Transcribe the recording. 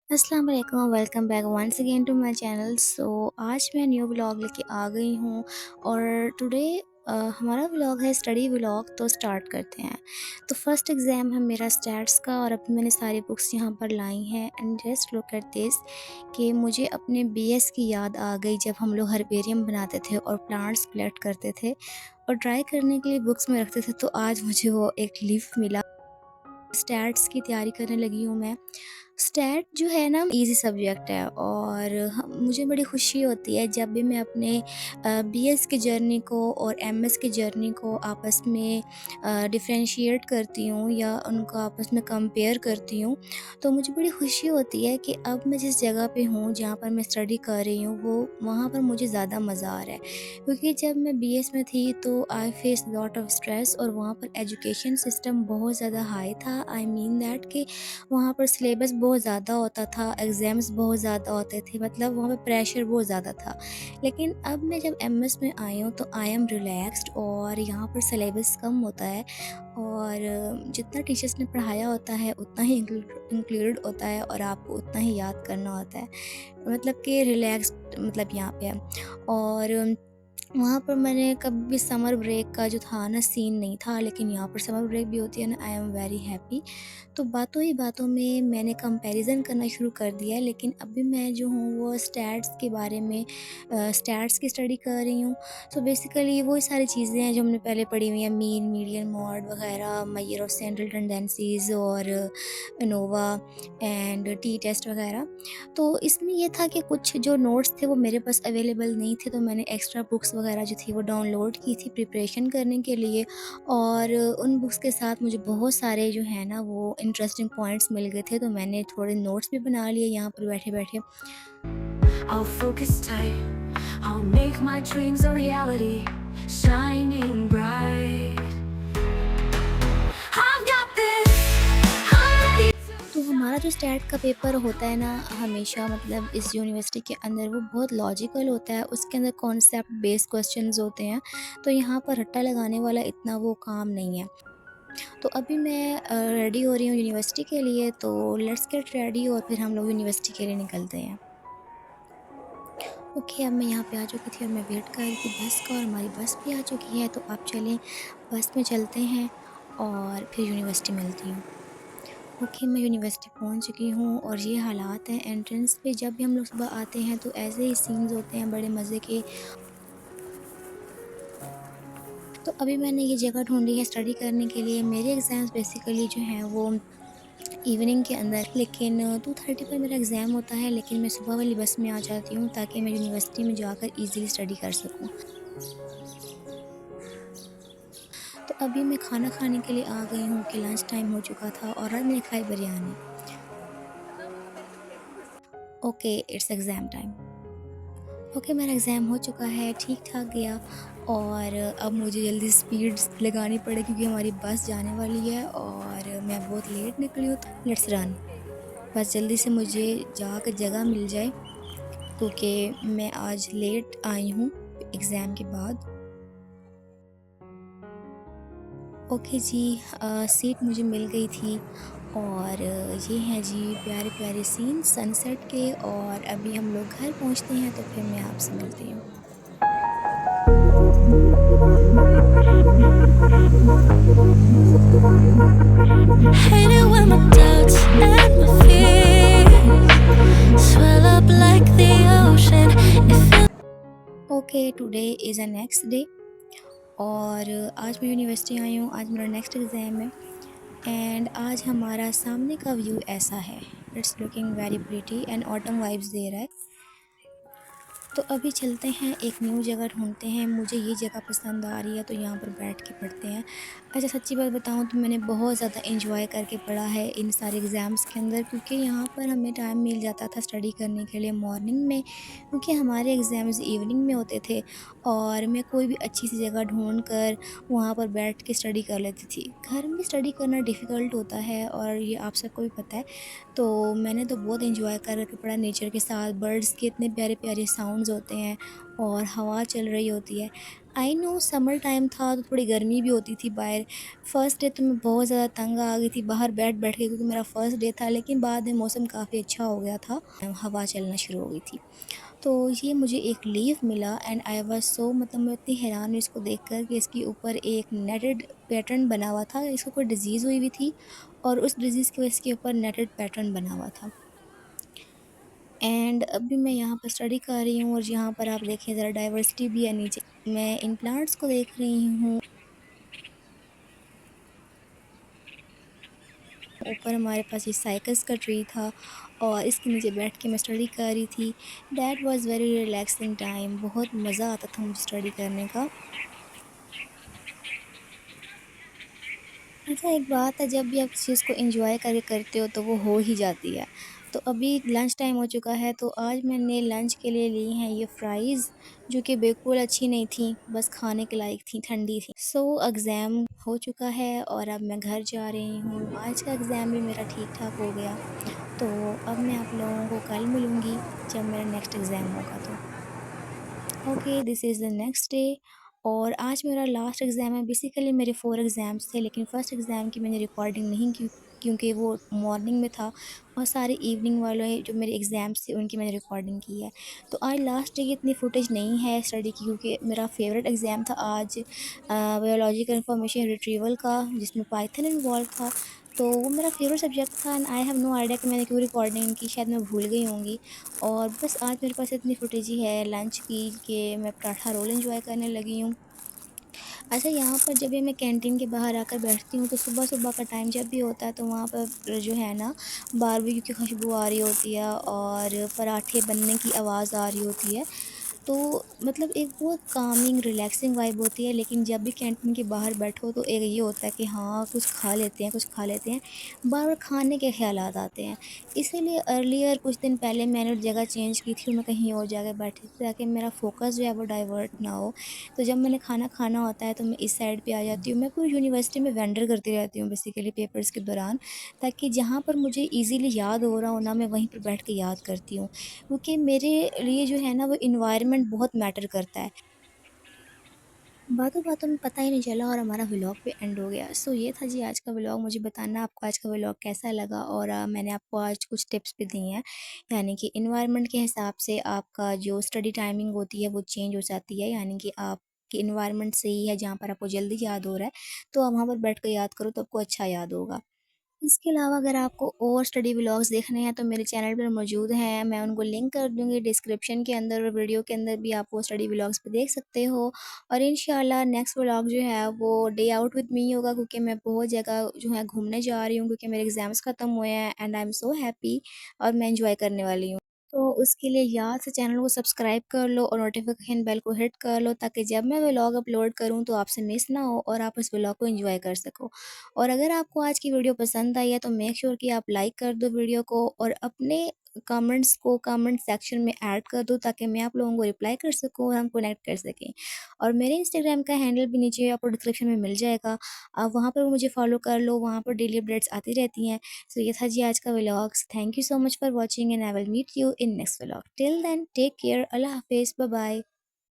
अस्सलाम वालेकुम, welcome back once again to my channel. आज मैं न्यू व्लॉग लेके आ गई हूँ और टुडे हमारा व्लॉग है स्टडी व्लॉग। तो स्टार्ट करते हैं। तो फर्स्ट एग्ज़ाम है मेरा स्टैट्स का और अभी मैंने सारी बुक्स यहाँ पर लाई हैं and just look at this कि मुझे अपने बीएस की याद आ गई जब हम लोग हर्बेरियम बनाते थे और प्लांट्स कलेक्ट करते थे और ट्राई करने के लिए बुक्स में रखते थे। तो आज मुझे वो एक लीफ मिला। स्टैट्स की तैयारी करने लगी हूँ मैं। स्टैट जो है ना इजी सब्जेक्ट है और मुझे बड़ी खुशी होती है जब भी मैं अपने बीएस की जर्नी को और एमएस की जर्नी को आपस में डिफरेंशिएट करती हूँ या उनको आपस में कंपेयर करती हूँ। तो मुझे बड़ी खुशी होती है कि अब मैं जिस जगह पे हूँ जहाँ पर मैं स्टडी कर रही हूँ वो वहाँ पर मुझे ज़्यादा मज़ा आ रहा है, क्योंकि जब मैं बीएस में थी तो I face lot of stress और वहाँ पर एजुकेशन सिस्टम बहुत ज़्यादा हाई था। आई मीन दैट कि वहाँ पर सिलेबस बहुत ज़्यादा होता था, एग्ज़ाम्स बहुत ज़्यादा होते थे, मतलब वहाँ पे प्रेशर बहुत ज़्यादा था। लेकिन अब मैं जब एमएस में आई हूँ तो आई एम रिलैक्स्ड और यहाँ पर सिलेबस कम होता है और जितना टीचर्स ने पढ़ाया होता है उतना ही इंक्लूडेड होता है और आपको उतना ही याद करना होता है। मतलब कि रिलैक्स्ड मतलब यहाँ पे है। और वहाँ पर मैंने कभी समर ब्रेक का जो था ना सीन नहीं था, लेकिन यहाँ पर समर ब्रेक भी होती है ना। I am very happy. तो बातों ही बातों में मैंने कंपैरिजन करना शुरू कर दिया है, लेकिन अभी मैं जो हूँ वो स्टैट्स के बारे में स्टैट्स की स्टडी कर रही हूँ। सो बेसिकली वही सारी चीज़ें हैं जो हमने पहले पढ़ी हुई हैं, मीन मीडियन मॉड वगैरह, मेजर ऑफ सेंट्रल टेंडेंसीज और एनोवा एंड टी टेस्ट वगैरह। तो इसमें ये था कि कुछ जो नोट्स थे वो मेरे पास अवेलेबल नहीं थे, तो मैंने एक्स्ट्रा बुक्स वगैरह जो थी वो डाउनलोड की थी प्रिपरेशन करने के लिए। और उन बुक्स के साथ मुझे बहुत सारे जो है ना वो इंटरेस्टिंग पॉइंट्स मिल गए थे, तो मैंने थोड़े नोट्स भी बना लिए यहाँ पर बैठे बैठे। I'll focus tight. I'll make my dreams a reality, shining bright. I've got this. I'm ready. तो हमारा जो स्टैट का पेपर होता है ना हमेशा, मतलब इस यूनिवर्सिटी के अंदर वो बहुत लॉजिकल होता है, उसके अंदर कॉन्सेप्ट बेस्ड क्वेश्चंस होते हैं। तो यहाँ पर रट्टा लगाने वाला इतना वो काम नहीं है। तो अभी मैं रेडी हो रही हूँ यूनिवर्सिटी के लिए, तो लेट्स गेट रेडी और फिर हम लोग यूनिवर्सिटी के लिए निकलते हैं। ओके, अब मैं यहाँ पे आ चुकी थी और मैं वेट कर रही थी बस का और हमारी बस भी आ चुकी है। तो आप चलें बस में चलते हैं और फिर यूनिवर्सिटी मिलती हूँ। ओके, मैं यूनिवर्सिटी पहुँच चुकी हूँ और ये हालात हैं एंट्रेंस पे। जब भी हम लोग सुबह आते हैं तो ऐसे ही सीन्स होते हैं बड़े मज़े के। तो अभी मैंने ये जगह ढूँढी है स्टडी करने के लिए। मेरे एग्ज़ाम्स बेसिकली जो हैं वो इवनिंग के अंदर, लेकिन 2:30 पर मेरा एग्ज़ाम होता है, लेकिन मैं सुबह वाली बस में आ जाती हूँ ताकि मैं यूनिवर्सिटी में जाकर ईज़िली स्टडी कर सकूँ। तो अभी मैं खाना खाने के लिए आ गई हूँ कि लंच टाइम हो चुका था और आज मैंने खाई biryani. Okay, it's exam time. Okay, मेरा एग्ज़ाम हो चुका है, ठीक-ठाक गया और अब मुझे जल्दी स्पीड्स लगानी पड़ेगी क्योंकि हमारी बस जाने वाली है और मैं बहुत लेट निकली हूँ, तो लेट्स रन। बस जल्दी से मुझे जाकर जगह मिल जाए क्योंकि मैं आज लेट आई हूँ एग्ज़ाम के बाद। ओके जी, सीट मुझे मिल गई थी और ये हैं जी प्यारे-प्यारे सीन सनसेट के। और अभी हम लोग घर पहुँचते हैं तो फिर मैं आपसे मिलती हूँ। Hate it when my doubts and my fears swell up like the ocean. It feels okay, today is a next day और आज मैं यूनिवर्सिटी आई हूँ, आज मेरा नेक्स्ट एग्ज़ाम है एंड आज हमारा सामने का व्यू ऐसा है। It's looking very pretty and autumn vibes दे रहा है। तो अभी चलते हैं, एक न्यू जगह ढूँढते हैं। मुझे ये जगह पसंद आ रही है तो यहाँ पर बैठ के पढ़ते हैं। अच्छा, सच्ची बात बताऊँ तो मैंने बहुत ज़्यादा एन्जॉय करके पढ़ा है इन सारे एग्ज़ाम्स के अंदर, क्योंकि यहाँ पर हमें टाइम मिल जाता था स्टडी करने के लिए मॉर्निंग में, क्योंकि हमारे एग्ज़ाम्स इवनिंग में होते थे और मैं कोई भी अच्छी सी जगह ढूँढ कर वहाँ पर बैठ के स्टडी कर लेती थी। घर में स्टडी करना डिफ़िकल्ट होता है और ये आप सबको भी पता है। तो मैंने तो बहुत एन्जॉय कर के पढ़ा नेचर के साथ, बर्ड्स के इतने प्यारे-प्यारे साउंड्स क्लाउड्स होते हैं और हवा चल रही होती है। आई नो समर टाइम था तो थोड़ी गर्मी भी होती थी बाहर। फर्स्ट डे तो मैं बहुत ज़्यादा तंग आ गई थी बाहर बैठ के, क्योंकि मेरा फर्स्ट डे था, लेकिन बाद में मौसम काफ़ी अच्छा हो गया था, हवा चलना शुरू हो गई थी। तो ये मुझे एक लीफ मिला एंड आई वाज़ सो, मतलब मैं इतनी हैरान हुई इसको देखकर कि इसके ऊपर एक नेटेड पैटर्न बना हुआ था। इसको कोई डिज़ीज़ हुई हुई थी और उस डिज़ीज़ की वजह से इसके ऊपर नेटेड पैटर्न बना हुआ था। एंड अभी मैं यहाँ पर स्टडी कर रही हूँ और यहाँ पर आप देखें ज़रा डाइवर्सिटी भी है नीचे। मैं इन प्लांट्स को देख रही हूँ। ऊपर हमारे पास ये साइकस का ट्री था और इसके नीचे बैठ के मैं स्टडी कर रही थी। That was very relaxing time. बहुत मज़ा आता था मुझे स्टडी करने का। अच्छा, एक बात है, जब भी आप किसी चीज़ को एन्जॉय करते हो तो वो हो ही जाती है। तो अभी लंच टाइम हो चुका है, तो आज मैंने लंच के लिए ली हैं ये फ्राइज़, जो कि बिल्कुल अच्छी नहीं थी, बस खाने के लायक थी, ठंडी थी। सो एग्ज़ाम हो चुका है और अब मैं घर जा रही हूँ। आज का एग्ज़ाम भी मेरा ठीक-ठाक हो गया। तो अब मैं आप लोगों को कल मिलूँगी जब मेरा नेक्स्ट एग्ज़ाम होगा तो। Okay, this is the next day और आज मेरा लास्ट एग्ज़ाम है। बेसिकली मेरे 4 एग्ज़ाम्स थे, लेकिन फर्स्ट एग्ज़ाम की मैंने रिकॉर्डिंग नहीं की, क्योंकि वो मॉर्निंग में था और सारे इवनिंग वाले जो मेरे एग्ज़ाम्स थे उनकी मैंने रिकॉर्डिंग की है। तो आज लास्ट डे की इतनी फुटेज नहीं है स्टडी की, क्योंकि मेरा फेवरेट एग्ज़ाम था आज बायोलॉजिकल इंफॉर्मेशन रिट्रीवल का, जिसमें पाइथन इन्वॉल्व था। तो वो मेरा फेवरेट सब्जेक्ट था and I have no idea कि मैंने क्यों रिकॉर्डिंग की, शायद मैं भूल गई होंगी। और बस आज मेरे पास इतनी फुटेज ही है लंच की कि मैं पराठा रोल एंजॉय करने लगी हूँ। अच्छा, यहाँ पर जब भी मैं कैंटीन के बाहर आकर बैठती हूँ तो सुबह-सुबह का टाइम जब भी होता है तो वहाँ पर जो है ना, बारबेक्यू की खुशबू आ रही होती है और पराठे बनने की आवाज़ आ रही होती है। तो मतलब एक बहुत कामिंग रिलैक्सिंग वाइब होती है, लेकिन जब भी कैंटीन के बाहर बैठो तो एक ये होता है कि हाँ, कुछ खा लेते हैं, कुछ खा लेते हैं। बार-बार खाने के ख़्यालात आते हैं। इसीलिए अर्लियर कुछ दिन पहले मैंने जगह चेंज की थी और मैं कहीं और जाके बैठी थी, ताकि मेरा फ़ोकस जो है वो डाइवर्ट ना हो। तो जब मैंने खाना खाना होता है तो मैं इस साइड पे आ जाती हूँ। मैं पूरी यूनिवर्सिटी में वेंडर करती रहती हूँ बेसिकली पेपर्स के दौरान, ताकि जहाँ पर मुझे ईज़िली याद हो रहा हो ना, मैं वहीं पर बैठ के याद करती हूँ। क्योंकि मेरे लिए जो है ना वो एनवायरनमेंट बहुत मैटर करता है। बातों-बातों में पता ही नहीं चला और हमारा व्लॉग भी एंड हो गया। सो ये था जी आज का व्लॉग। मुझे बताना आपको आज का व्लॉग कैसा लगा और मैंने आपको आज कुछ टिप्स भी दिए हैं। यानी कि एनवायरनमेंट के हिसाब से आपका जो स्टडी टाइमिंग होती है वो चेंज हो जाती है। यानी कि आपकी एनवायरनमेंट सही है जहाँ पर आपको जल्दी याद हो रहा है, तो आप वहाँ पर बैठ कर याद करो तो आपको अच्छा याद होगा। इसके अलावा अगर आपको और स्टडी व्लॉग्स देखने हैं तो मेरे चैनल पर मौजूद हैं, मैं उनको लिंक कर दूँगी डिस्क्रिप्शन के अंदर और वीडियो के अंदर भी, आप वो स्टडी व्लॉग्स पे देख सकते हो। और इंशाल्लाह नेक्स्ट व्लॉग जो है वो डे आउट विद मी होगा, क्योंकि मैं बहुत जगह जो है घूमने जा रही हूँ, क्योंकि मेरे एग्ज़ाम्स ख़त्म हुए हैं and I am so happy और मैं एंजॉय करने वाली हूँ। तो उसके लिए याद से चैनल को सब्सक्राइब कर लो और नोटिफिकेशन बेल को हिट कर लो, ताकि जब मैं व्लॉग अपलोड करूँ तो आपसे मिस ना हो और आप उस व्लॉग को एंजॉय कर सको। और अगर आपको आज की वीडियो पसंद आई है तो मेक श्योर कि आप लाइक कर दो वीडियो को और अपने कमेंट्स को कमेंट सेक्शन में ऐड कर दो, ताकि मैं आप लोगों को रिप्लाई कर सकूँ और हम कनेक्ट कर सकें। और मेरे इंस्टाग्राम का हैंडल भी नीचे आपको डिस्क्रिप्शन में मिल जाएगा, आप वहाँ पर मुझे फॉलो कर लो, वहाँ पर डेली अपडेट्स आती रहती हैं। सो ये था जी आज का vlogs. Thank you so much for watching and I will meet you in next vlog. Till then take care, अल्लाह हाफिज़, बाय बाय।